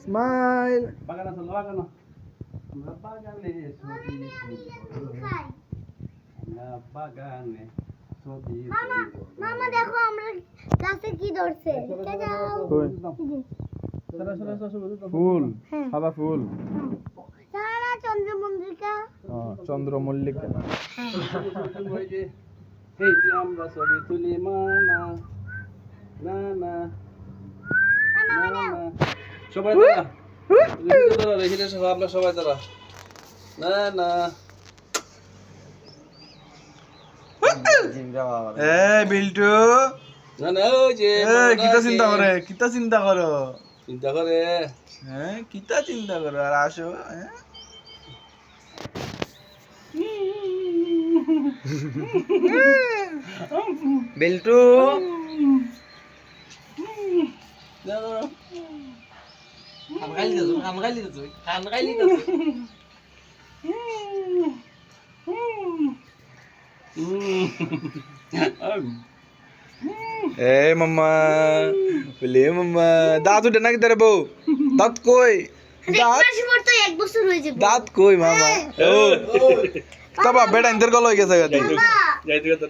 Smile. বাগানে চলো বাগানো আমরা বাগানে ছবি তুলবো আমরা বাগানে ছবি মামা মামা দেখো আমরা গাছে কি ধরছে ফুল, হ্যাঁ। সাদা ফুল, সারা চন্দ্রমল্লিকা চন্দ্রমল্লিকা। এই যে আমরা ছবি তুলি মানা না না না না সবাই দাঁড়া রেখে সবাই আমরা সবাই দাঁড়া না না বিল্টু না না ওই যে কিতা চিন্তা করে, কিতা চিন্তা করো, চিন্তা করে হ্যাঁ কিতা চিন্তা করো আর আসো। বিল্টু এ মাম্মা বলে মাম্মা দাঁত উঠে নাকি তারে বউ দাঁত কই দাঁত তো 1 বছর হয়ে যাবে দাঁত কই মামা ও তবা বেটা ইন্টার কল হয়ে গেছে গাদি বাবা যাইতে